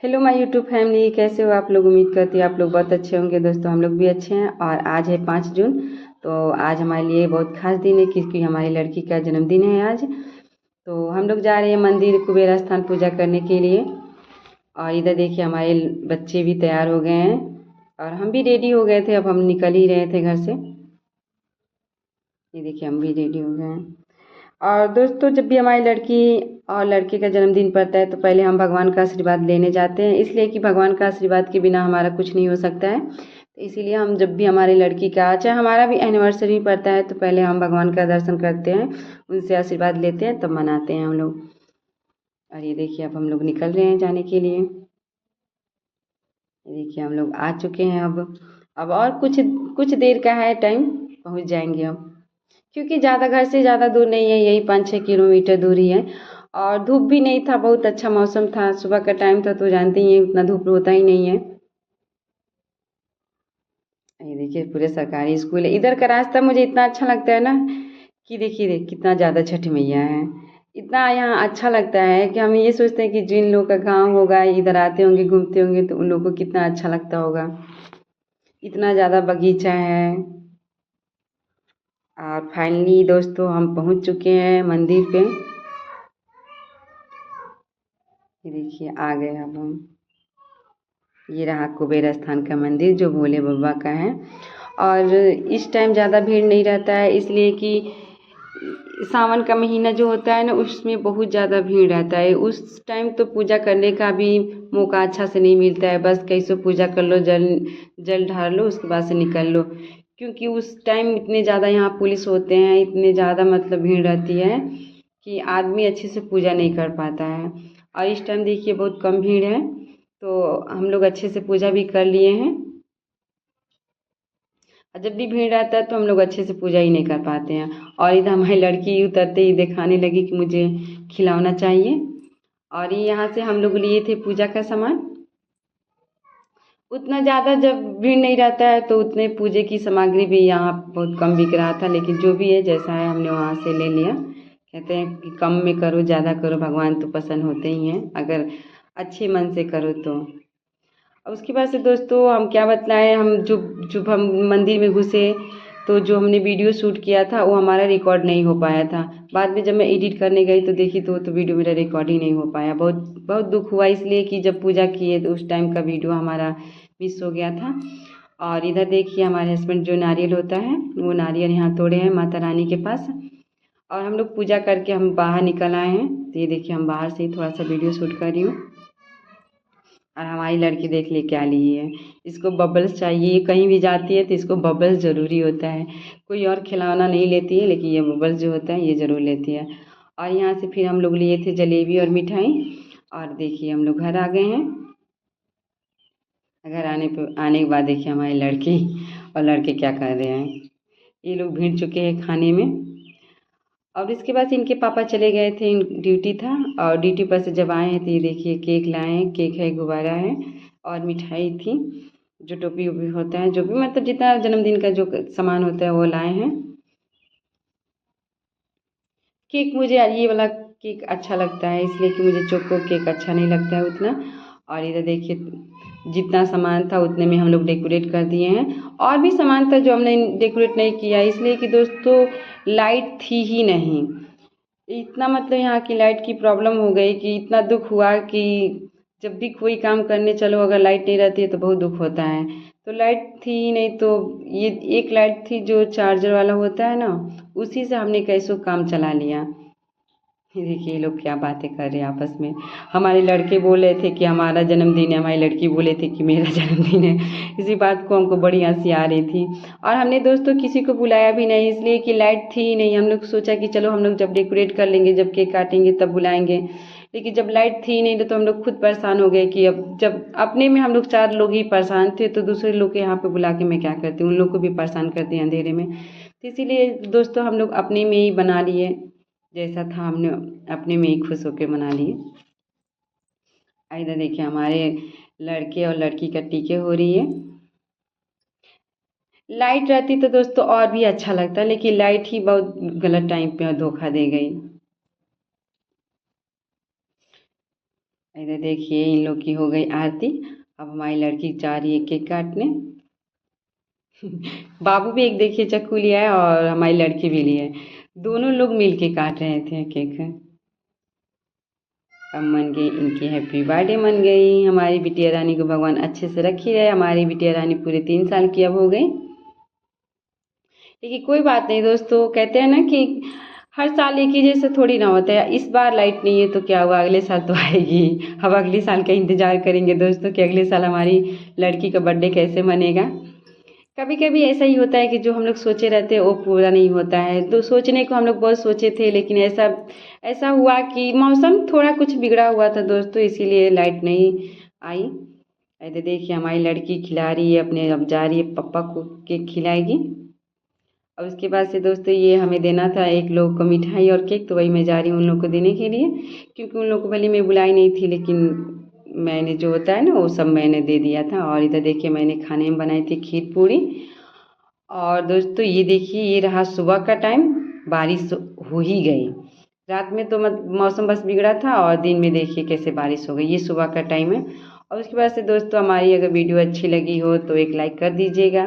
Hello my YouTube family, कैसे हो आप लोग। उम्मीद करती हूँ आप लोग बहुत अच्छे होंगे। दोस्तों हम लोग भी अच्छे हैं और आज है 5 जून। तो आज हमारे लिए बहुत खास दिन है क्योंकि हमारी लड़की का जन्मदिन है आज। तो हम लोग जा रहे हैं मंदिर कुबेर स्थान पूजा करने के लिए। और इधर देखिए हमारे बच्चे भी तैयार हो गए हैं और हम भी रेडी हो गए थे। अब हम निकल ही रहे थे घर से। ये देखिए हम भी रेडी हो गए हैं। और दोस्तों जब भी हमारी लड़की और लड़के का जन्मदिन पड़ता है तो पहले हम भगवान का आशीर्वाद लेने जाते हैं, इसलिए कि भगवान का आशीर्वाद के बिना हमारा कुछ नहीं हो सकता है। तो इसीलिए हम जब भी हमारी लड़की का चाहे हमारा भी एनिवर्सरी पड़ता है तो पहले हम भगवान का दर्शन करते हैं, उनसे आशीर्वाद लेते हैं तब मनाते हैं हम लोग। और ये देखिए अब हम लोग निकल रहे हैं जाने के लिए। ये देखिए हम लोग आ चुके हैं। अब और कुछ कुछ देर का है टाइम, पहुंच जाएंगे अब। क्योंकि ज़्यादा घर से ज़्यादा दूर नहीं है, यही 5-6 किलोमीटर दूरी है। और धूप भी नहीं था, बहुत अच्छा मौसम था, सुबह का टाइम था तो जानते ही हैं उतना धूप होता ही नहीं है। ये देखिए पूरे सरकारी स्कूल है। इधर का रास्ता मुझे इतना अच्छा लगता है ना कि देखिए कितना ज़्यादा छठ मैया है। इतना यहाँ अच्छा लगता है कि हम ये सोचते हैं कि जिन लोग का गांव होगा इधर आते होंगे घूमते होंगे तो उन लोगों को कितना अच्छा लगता होगा। इतना ज़्यादा बगीचा है। और फाइनली दोस्तों हम पहुँच चुके हैं मंदिर पे। ये देखिए आ गए अब हम। ये रहा कुबेर स्थान का मंदिर जो भोले बाबा का है। और इस टाइम ज़्यादा भीड़ नहीं रहता है, इसलिए कि सावन का महीना जो होता है ना उसमें बहुत ज़्यादा भीड़ रहता है। उस टाइम तो पूजा करने का भी मौका अच्छा से नहीं मिलता है, बस कैसे पूजा कर लो, जल जल ढार लो, उसके बाद से निकल लो। क्योंकि उस टाइम इतने ज़्यादा यहाँ पुलिस होते हैं, इतने ज़्यादा मतलब भीड़ रहती है कि आदमी अच्छे से पूजा नहीं कर पाता है। और इस टाइम देखिए बहुत कम भीड़ है तो हम लोग अच्छे से पूजा भी कर लिए हैं। और जब भी भीड़ रहता है तो हम लोग अच्छे से पूजा ही नहीं कर पाते हैं। और इधर हमारी लड़की उतरते ही दिखाने लगी कि मुझे खिलौना चाहिए। और ये यहाँ से हम लोग लिए थे पूजा का सामान। उतना ज़्यादा जब भीड़ नहीं रहता है तो उतने पूजे की सामग्री भी यहाँ बहुत कम बिक रहा था, लेकिन जो भी है जैसा है हमने वहाँ से ले लिया। कहते हैं कि कम में करो ज़्यादा करो, भगवान तो पसंद होते ही हैं अगर अच्छे मन से करो तो। और उसके बाद से दोस्तों हम क्या बतलाएं, हम जब जब हम मंदिर में घुसे तो जो हमने वीडियो शूट किया था वो हमारा रिकॉर्ड नहीं हो पाया था। बाद में जब मैं एडिट करने गई तो देखी तो वीडियो मेरा रिकॉर्ड ही नहीं हो पाया। बहुत बहुत दुख हुआ, इसलिए कि जब पूजा किए तो उस टाइम का वीडियो हमारा मिस हो गया था। और इधर देखिए हमारे हस्बैंड जो नारियल होता है वो नारियल यहाँ तोड़े हैं माता रानी के पास। और हम लोग पूजा करके हम बाहर निकल आए हैं। तो ये देखिए हम बाहर से ही थोड़ा सा वीडियो शूट कर रही हूँ। और हमारी लड़की देख ले क्या ली है, इसको बबल्स चाहिए। ये कहीं भी जाती है तो इसको बबल्स ज़रूरी होता है। कोई और खिलौना नहीं लेती है लेकिन ये बबल्स जो होता है ये ज़रूर लेती है। और यहाँ से फिर हम लोग लिए थे जलेबी और मिठाई। और देखिए हम लोग घर आ गए हैं। घर आने के बाद देखिए हमारी लड़की और लड़के क्या कर रहे हैं। ये लोग भीड़ चुके हैं खाने में। और इसके बाद इनके पापा चले गए थे, ड्यूटी था। और ड्यूटी पर से जब आए हैं तो ये देखिए केक लाए हैं, केक है, गुब्बारा है और मिठाई थी। जो टोपी वोपी होता है, जो भी मतलब जितना जन्मदिन का जो सामान होता है वो लाए हैं। केक मुझे ये वाला केक अच्छा लगता है, इसलिए कि मुझे चोको केक अच्छा नहीं लगता है उतना। और इधर देखिए जितना सामान था उतने में हम लोग डेकोरेट कर दिए हैं। और भी सामान था जो हमने डेकोरेट नहीं किया, इसलिए कि दोस्तों लाइट थी ही नहीं। इतना मतलब यहाँ की लाइट की प्रॉब्लम हो गई कि इतना दुख हुआ कि जब भी कोई काम करने चलो अगर लाइट नहीं रहती है तो बहुत दुख होता है। तो लाइट थी ही नहीं तो ये एक लाइट थी जो चार्जर वाला होता है ना, उसी से हमने कैसो काम चला लिया। ये देखिए ये लोग क्या बातें कर रहे हैं आपस में। हमारे लड़के बोल रहे थे कि हमारा जन्मदिन है, हमारी लड़की बोले थे कि मेरा जन्मदिन है। इसी बात को हमको बड़ी हंसी आ रही थी। और हमने दोस्तों किसी को बुलाया भी नहीं, इसलिए कि लाइट थी ही नहीं। हम लोग सोचा कि चलो हम लोग जब डेकोरेट कर लेंगे, जब केक काटेंगे तब बुलाएंगे। लेकिन जब लाइट थी ही नहीं तो हम लोग खुद परेशान हो गए कि अब जब अपने में हम लोग 4 लोग ही परेशान थे तो दूसरे लोग के यहाँ पे बुला के मैं क्या करती, उन लोग को भी परेशान करती अंधेरे में। तो इसीलिए दोस्तों हम लोग अपने में ही बना लिए, जैसा था हमने अपने में ही खुश होकर मना लिए। इधर देखिए हमारे लड़के और लड़की का टीके हो रही है। लाइट रहती तो दोस्तों और भी अच्छा लगता, लेकिन लाइट ही बहुत गलत टाइम पे धोखा दे गई। इधर देखिए इन लोग की हो गई आरती। अब हमारी लड़की जा रही है केक काटने। बाबू भी एक देखिए चाकू लिया है और हमारी लड़की भी ली है। दोनों लोग मिल के काट रहे थे केक। अब मन गई इनकी हैप्पी बर्थडे मन गई। हमारी बिटिया रानी को भगवान अच्छे से रखी रहे। हमारी बिटिया रानी पूरे 3 साल की अब हो गई। लेकिन कोई बात नहीं दोस्तों, कहते हैं ना कि हर साल एक ही जैसे थोड़ी ना होता है। इस बार लाइट नहीं है तो क्या हुआ, अगले साल तो आएगी। अब अगले साल का इंतजार करेंगे दोस्तों कि अगले साल हमारी लड़की का बर्थडे कैसे मनेगा। कभी कभी ऐसा ही होता है कि जो हम लोग सोचे रहते हैं वो पूरा नहीं होता है। तो सोचने को हम लोग बहुत सोचे थे, लेकिन ऐसा ऐसा हुआ कि मौसम थोड़ा कुछ बिगड़ा हुआ था दोस्तों, इसीलिए लाइट नहीं आई। ऐसे देखिए हमारी लड़की खिला रही है अपने, अब जा रही है पापा को केक खिलाएगी। और उसके बाद से दोस्तों ये हमें देना था एक लोग को मिठाई और केक, तो वही मैं जा रही हूँ उन लोग को देने के लिए, क्योंकि उन लोग को भले मैं बुलाई नहीं थी, लेकिन मैंने जो होता है ना वो सब मैंने दे दिया था। और इधर देखिए मैंने खाने में बनाई थी खीर पूड़ी। और दोस्तों ये देखिए ये रहा सुबह का टाइम, बारिश हो ही गई। रात में तो मौसम बस बिगड़ा था और दिन में देखिए कैसे बारिश हो गई। ये सुबह का टाइम है। और उसके बाद से दोस्तों हमारी अगर वीडियो अच्छी लगी हो तो एक लाइक कर दीजिएगा।